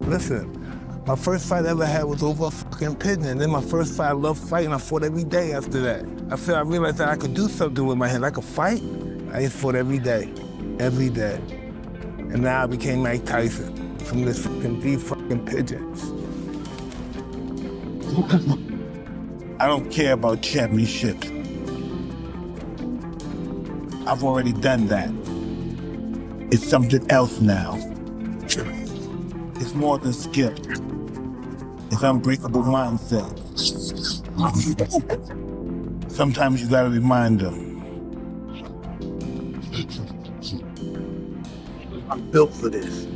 Listen, my first fight I ever had was over a fucking pigeon. And then my first fight, I loved fighting. I fought every day after that. I realized that I could do something with my hand. I could fight. I just fought every day. Every day. And now I became Mike Tyson from this these fucking pigeons. I don't care about championships. I've already done that. It's something else now. It's more than skill. It's unbreakable mindset. Sometimes you gotta remind them. I'm built for this.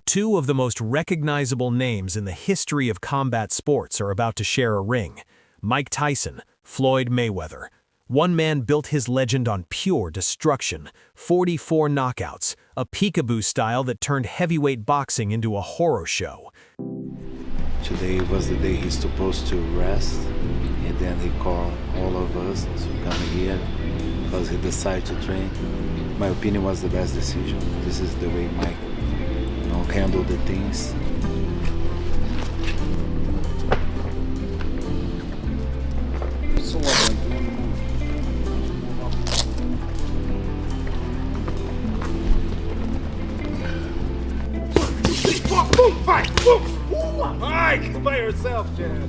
Two of the most recognizable names in the history of combat sports are about to share a ring. Mike Tyson, Floyd Mayweather. One man built his legend on pure destruction, 44 knockouts, a peekaboo style that turned heavyweight boxing into a horror show. Today was the day he's supposed to rest, and then he called all of us to come here because he decided to train. My opinion was the best decision. This is the way Mike handle the things. Mike, by yourself, Jan.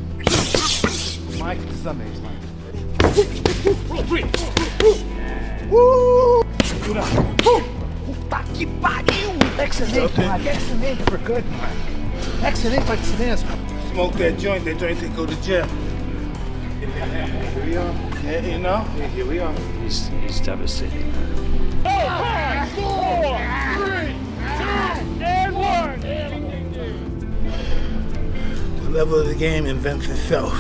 Mike, Sundays, Mike. Roll three. Woo! Puta que pariu! Excelente, Mike. Excelente. We're good, Mike. Excelente, Mike. Excelente. Smoke that joint they go to jail. Here we are. Yeah, you know? Yeah, here we are. He's devastated. 5, 4, 3, 2, and 1. The level of the game invents itself.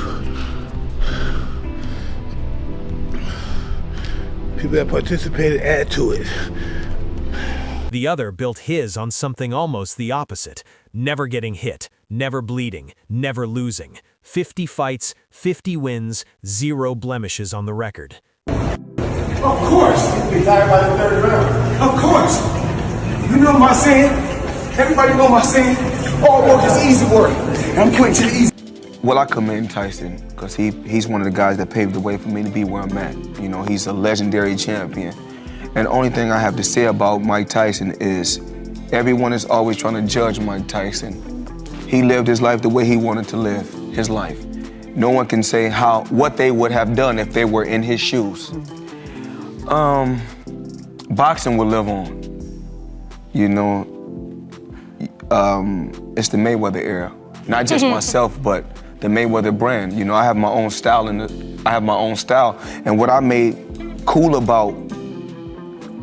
People that participated add to it. The other built his on something almost the opposite. Never getting hit, never bleeding, never losing. 50 fights, 50 wins, 0 blemishes on the record. Of course! Retired by the 3rd round. Of course! You know my saying? Everybody know my saying? Hard work is easy work. I'm putting to the easy. Well, I commend Tyson because he's one of the guys that paved the way for me to be where I'm at. You know, he's a legendary champion. And the only thing I have to say about Mike Tyson is everyone is always trying to judge Mike Tyson. He lived his life the way he wanted to live his life. No one can say what they would have done if they were in his shoes. Boxing will live on. You know, it's the Mayweather era. Not just myself, but the Mayweather brand. You know, I have my own style and what I made cool about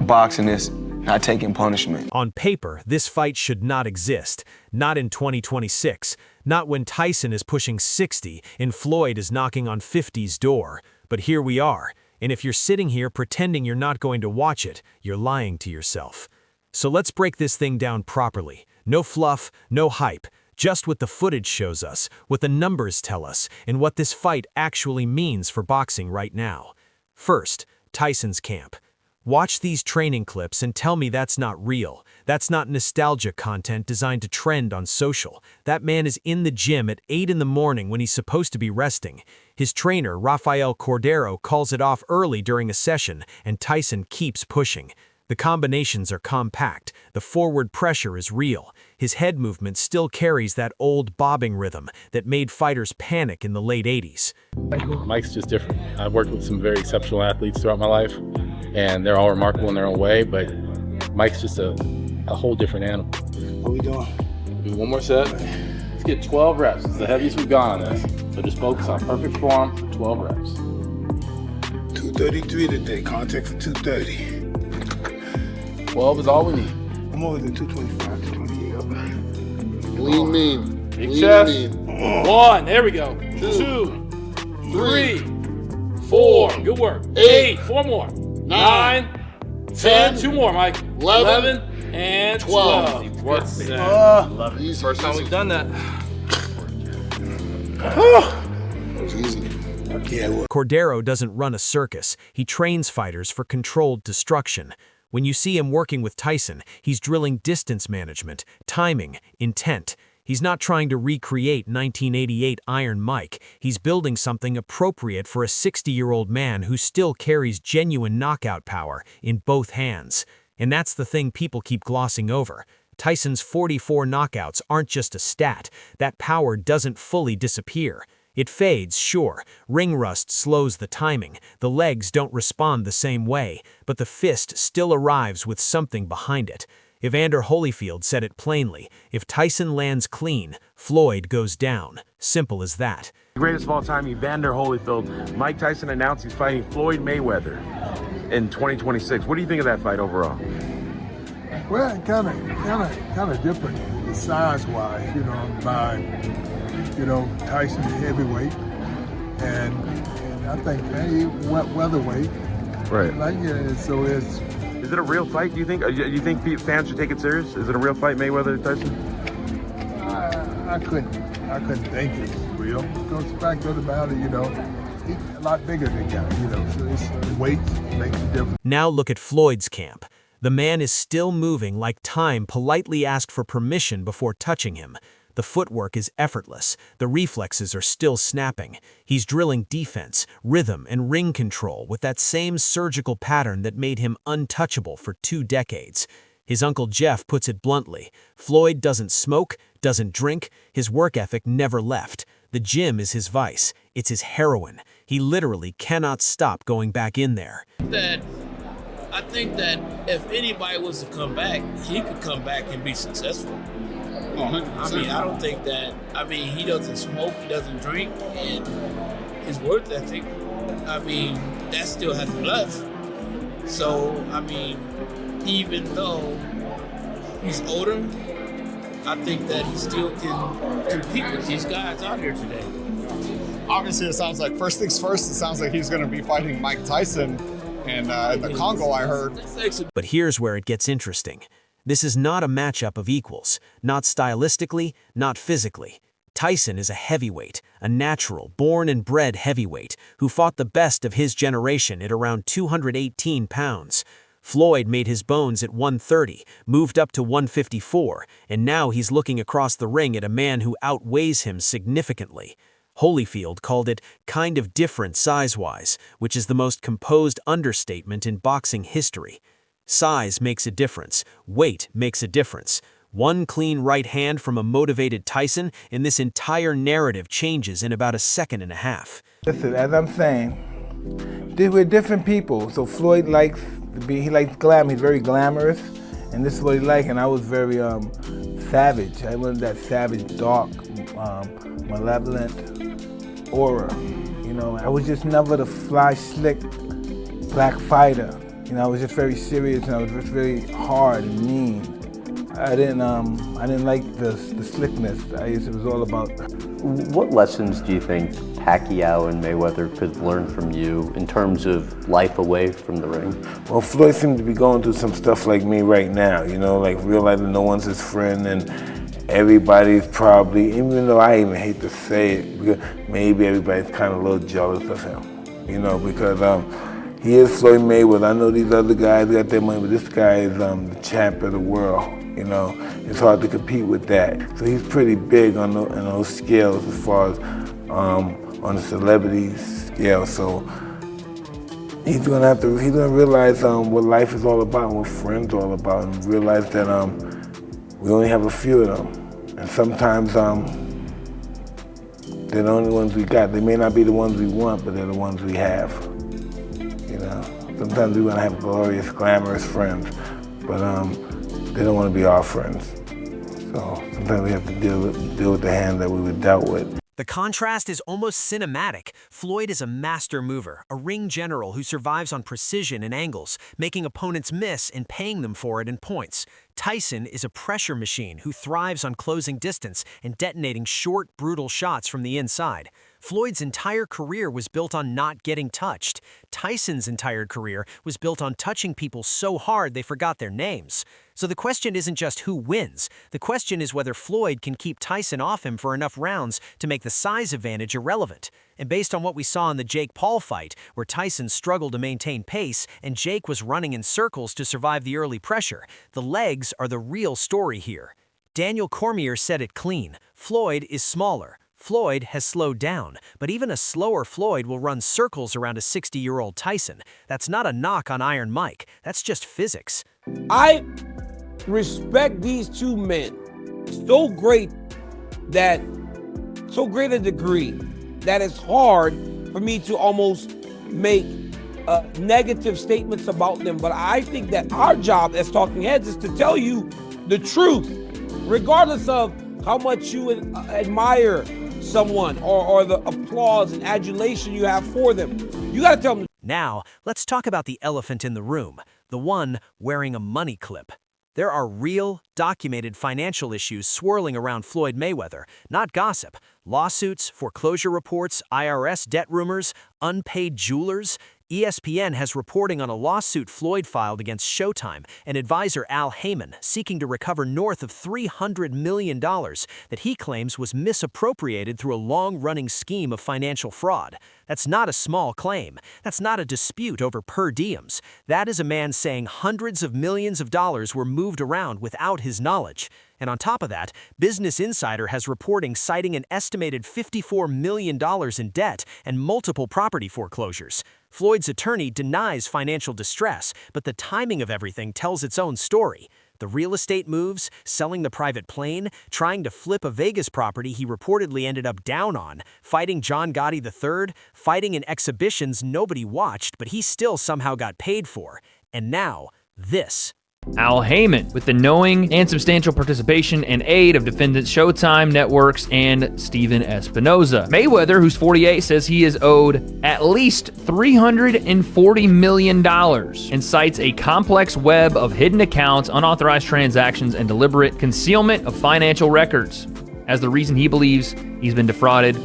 boxing is not taking punishment. On paper, this fight should not exist. Not in 2026. Not when Tyson is pushing 60 and Floyd is knocking on 50's door. But here we are. And if you're sitting here pretending you're not going to watch it, you're lying to yourself. So let's break this thing down properly. No fluff, no hype. Just what the footage shows us, what the numbers tell us, and what this fight actually means for boxing right now. First, Tyson's camp. Watch these training clips and tell me that's not real. That's not nostalgia content designed to trend on social. That man is in the gym at 8 in the morning when he's supposed to be resting. His trainer, Rafael Cordero, calls it off early during a session, and Tyson keeps pushing. The combinations are compact. The forward pressure is real. His head movement still carries that old bobbing rhythm that made fighters panic in the late 80s. Mike's just different. I've worked with some very exceptional athletes throughout my life, and they're all remarkable in their own way, but Mike's just a whole different animal. What we doing? Do one more set. Let's get 12 reps. It's the heaviest we've gone on this. So just focus on perfect form for 12 reps. 233 today, contact for 230. 12 is all we need. I'm always at 225, 228. Lean mean. Big Lean chest. mean. 1, there we go. 2, 3, 4, good work. 8, 4 more. 9, 10, 2 more, Mike. 11, and 12. Work. Love it. Easy, First time easy. we've done that. It was easy. Yeah, it was. Cordero doesn't run a circus. He trains fighters for controlled destruction. When you see him working with Tyson, he's drilling distance management, timing, intent. He's not trying to recreate 1988 Iron Mike. He's building something appropriate for a 60-year-old man who still carries genuine knockout power in both hands. And that's the thing people keep glossing over. Tyson's 44 knockouts aren't just a stat. That power doesn't fully disappear. It fades, sure. Ring rust slows the timing. The legs don't respond the same way, but the fist still arrives with something behind it. Evander Holyfield said it plainly. If Tyson lands clean, Floyd goes down. Simple as that. Greatest of all time, Evander Holyfield. Mike Tyson announced he's fighting Floyd Mayweather in 2026. What do you think of that fight overall? Well, kind of different, size-wise. Tyson is heavyweight, and I think he went weatherweight. Right. So it's. Is it a real fight? Do you think? You think fans should take it serious? Is it a real fight, Mayweather Tyson? I couldn't think it was real. Because the fact of the matter, he's a lot bigger than guy. So it's weight makes a difference. Now look at Floyd's camp. The man is still moving like time politely asked for permission before touching him. The footwork is effortless. The reflexes are still snapping. He's drilling defense, rhythm, and ring control with that same surgical pattern that made him untouchable for 2 decades. His Uncle Jeff puts it bluntly. Floyd doesn't smoke, doesn't drink. His work ethic never left. The gym is his vice. It's his heroin. He literally cannot stop going back in there. I think that if anybody was to come back, he could come back and be successful. I mean, I don't think that, he doesn't smoke, he doesn't drink, and his work ethic, that still hasn't left. So, even though he's older, I think that he still can compete with these guys out here today. Obviously, it sounds like, first things first, it sounds like he's going to be fighting Mike Tyson. And in the Congo, I heard. But here's where it gets interesting. This is not a matchup of equals, not stylistically, not physically. Tyson is a heavyweight, a natural, born and bred heavyweight, who fought the best of his generation at around 218 pounds. Floyd made his bones at 130, moved up to 154, and now he's looking across the ring at a man who outweighs him significantly. Holyfield called it kind of different size-wise, which is the most composed understatement in boxing history. Size makes a difference. Weight makes a difference. One clean right hand from a motivated Tyson, and this entire narrative changes in about a second and a half. Listen, as I'm saying, we're different people. So Floyd likes glam. He's very glamorous, and this is what he likes. And I was very savage. I wanted that savage, dark, malevolent aura. I was just never the fly, slick black fighter. I was just very serious, and I was just very hard and mean. I didn't like the slickness. It was all about. What lessons do you think Pacquiao and Mayweather could learn from you in terms of life away from the ring? Well, Floyd seems to be going through some stuff like me right now, like realizing no one's his friend, and everybody's probably, even though I even hate to say it, because maybe everybody's kind of a little jealous of him, because he is Floyd Mayweather. I know these other guys got their money, but this guy is the champ of the world. It's hard to compete with that. So he's pretty big on those scales as far as on the celebrity scale. So he's gonna realize what life is all about and what friends are all about, and realize that we only have a few of them, and sometimes they're the only ones we got. They may not be the ones we want, but they're the ones we have. Sometimes we want to have glorious, glamorous friends, but they don't want to be our friends. So sometimes we have to deal with the hand that we were dealt with. The contrast is almost cinematic. Floyd is a master mover, a ring general who survives on precision and angles, making opponents miss and paying them for it in points. Tyson is a pressure machine who thrives on closing distance and detonating short, brutal shots from the inside. Floyd's entire career was built on not getting touched. Tyson's entire career was built on touching people so hard they forgot their names. So the question isn't just who wins. The question is whether Floyd can keep Tyson off him for enough rounds to make the size advantage irrelevant. And based on what we saw in the Jake Paul fight, where Tyson struggled to maintain pace and Jake was running in circles to survive the early pressure, the legs are the real story here. Daniel Cormier said it clean. Floyd is smaller. Floyd has slowed down, but even a slower Floyd will run circles around a 60-year-old Tyson. That's not a knock on Iron Mike. That's just physics. I respect these two men so great a degree that it's hard for me to almost make negative statements about them. But I think that our job as talking heads is to tell you the truth, regardless of how much you admire someone or the applause and adulation you have for them. You got to tell them. Now, let's talk about the elephant in the room, the one wearing a money clip. There are real, documented financial issues swirling around Floyd Mayweather, not gossip. Lawsuits, foreclosure reports, IRS debt rumors, unpaid jewelers. ESPN has reporting on a lawsuit Floyd filed against Showtime and advisor Al Heyman, seeking to recover north of $300 million that he claims was misappropriated through a long-running scheme of financial fraud. That's not a small claim. That's not a dispute over per diems. That is a man saying hundreds of millions of dollars were moved around without his knowledge. And on top of that, Business Insider has reporting citing an estimated $54 million in debt and multiple property foreclosures. Floyd's attorney denies financial distress, but the timing of everything tells its own story. The real estate moves, selling the private plane, trying to flip a Vegas property he reportedly ended up down on, fighting John Gotti III, fighting in exhibitions nobody watched but he still somehow got paid for. And now, this. Al Heyman, with the knowing and substantial participation and aid of defendants Showtime Networks and Steven Espinoza. Mayweather, who's 48, says he is owed at least $340 million and cites a complex web of hidden accounts, unauthorized transactions, and deliberate concealment of financial records as the reason he believes he's been defrauded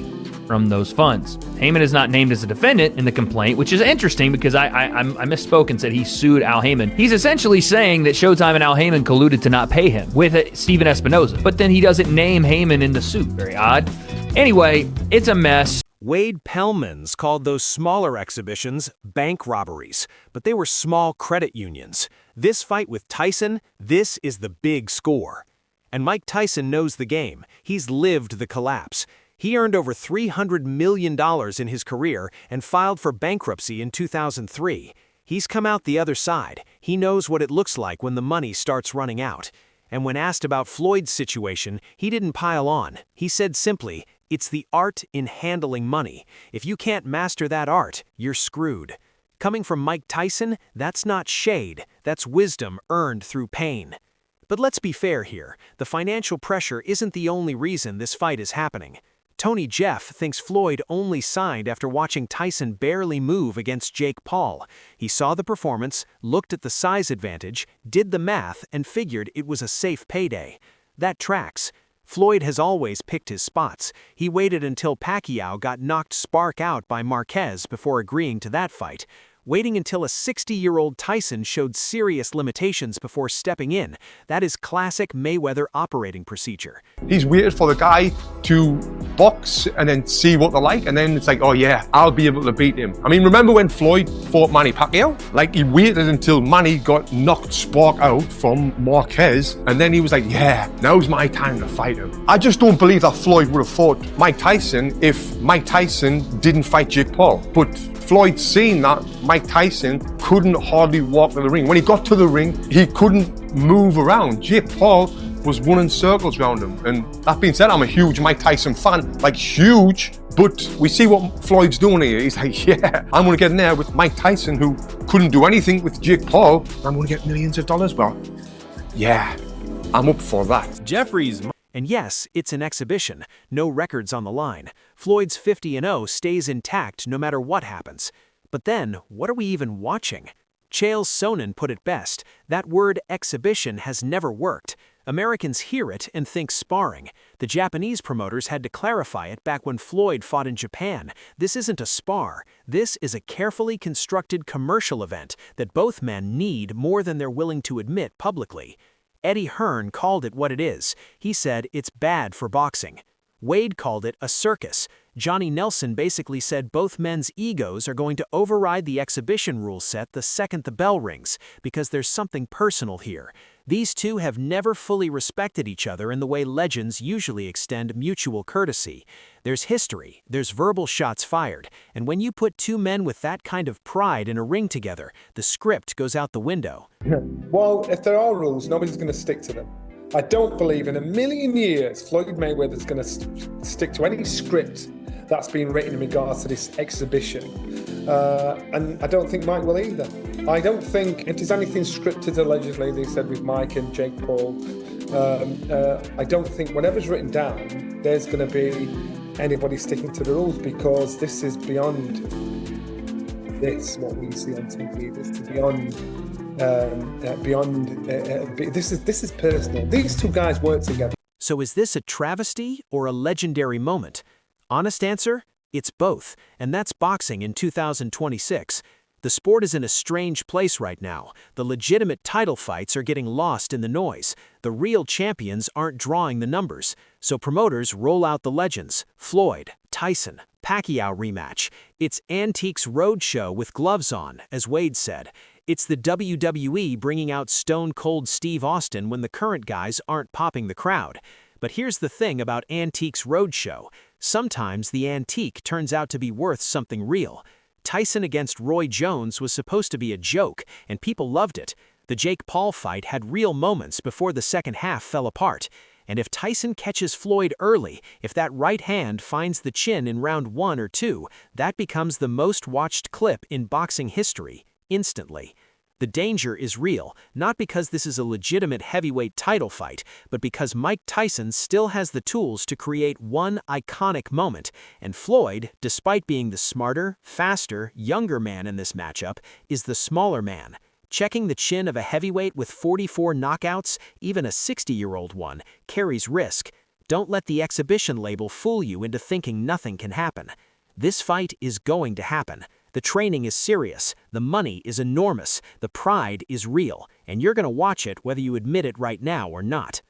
from those funds. Heyman is not named as a defendant in the complaint, which is interesting because I misspoke and said he sued Al Heyman. He's essentially saying that Showtime and Al Heyman colluded to not pay him with Steven Espinoza, but then he doesn't name Heyman in the suit. Very odd. Anyway, it's a mess. Wade Pellmans called those smaller exhibitions bank robberies, but they were small credit unions. This fight with Tyson, this is the big score. And Mike Tyson knows the game. He's lived the collapse. He earned over $300 million in his career and filed for bankruptcy in 2003. He's come out the other side. He knows what it looks like when the money starts running out. And when asked about Floyd's situation, he didn't pile on. He said simply, "It's the art in handling money. If you can't master that art, you're screwed." Coming from Mike Tyson, that's not shade. That's wisdom earned through pain. But let's be fair here. The financial pressure isn't the only reason this fight is happening. Tony Jeff thinks Floyd only signed after watching Tyson barely move against Jake Paul. He saw the performance, looked at the size advantage, did the math, and figured it was a safe payday. That tracks. Floyd has always picked his spots. He waited until Pacquiao got knocked spark out by Marquez before agreeing to that fight. Waiting until a 60-year-old Tyson showed serious limitations before stepping in. That is classic Mayweather operating procedure. He's waited for the guy to box and then see what they're like, and then it's like, oh yeah, I'll be able to beat him. I mean, remember when Floyd fought Manny Pacquiao? Like, he waited until Manny got knocked spark out from Marquez, and then he was like, yeah, now's my time to fight him. I just don't believe that Floyd would have fought Mike Tyson if Mike Tyson didn't fight Jake Paul. But Floyd seen that Mike Tyson couldn't hardly walk to the ring. When he got to the ring, he couldn't move around. Jake Paul was running circles around him. And that being said, I'm a huge Mike Tyson fan, like huge, but we see what Floyd's doing here. He's like, yeah, I'm gonna get in there with Mike Tyson, who couldn't do anything with Jake Paul. I'm gonna get millions of dollars. Well, yeah, I'm up for that. Jeffries. And yes, it's an exhibition, no records on the line. Floyd's 50-0 stays intact no matter what happens. But then, what are we even watching? Chael Sonnen put it best, that word exhibition has never worked. Americans hear it and think sparring. The Japanese promoters had to clarify it back when Floyd fought in Japan. This isn't a spar. This is a carefully constructed commercial event that both men need more than they're willing to admit publicly. Eddie Hearn called it what it is. He said it's bad for boxing. Wade called it a circus. Johnny Nelson basically said both men's egos are going to override the exhibition rule set the second the bell rings, because there's something personal here. These two have never fully respected each other in the way legends usually extend mutual courtesy. There's history, there's verbal shots fired, and when you put two men with that kind of pride in a ring together, the script goes out the window. Well, if there are rules, nobody's going to stick to them. I don't believe in a million years Floyd Mayweather is going to stick to any script that's been written in regards to this exhibition. And I don't think Mike will either. I don't think if there's anything scripted, allegedly, they said with Mike and Jake Paul, I don't think whatever's written down, there's going to be anybody sticking to the rules, because this is beyond this, what we see on TV. This is this is personal. These two guys work together. So is this a travesty or a legendary moment? Honest answer? It's both, and that's boxing in 2026. The sport is in a strange place right now. The legitimate title fights are getting lost in the noise. The real champions aren't drawing the numbers. So promoters roll out the legends. Floyd, Tyson, Pacquiao rematch. It's Antiques Roadshow with gloves on, as Wade said. It's the WWE bringing out Stone Cold Steve Austin when the current guys aren't popping the crowd. But here's the thing about Antiques Roadshow. Sometimes the antique turns out to be worth something real. Tyson against Roy Jones was supposed to be a joke, and people loved it. The Jake Paul fight had real moments before the second half fell apart. And if Tyson catches Floyd early, if that right hand finds the chin in round 1 or 2, that becomes the most watched clip in boxing history, instantly. The danger is real, not because this is a legitimate heavyweight title fight, but because Mike Tyson still has the tools to create one iconic moment, and Floyd, despite being the smarter, faster, younger man in this matchup, is the smaller man. Checking the chin of a heavyweight with 44 knockouts, even a 60-year-old one, carries risk. Don't let the exhibition label fool you into thinking nothing can happen. This fight is going to happen. The training is serious, the money is enormous, the pride is real, and you're going to watch it whether you admit it right now or not.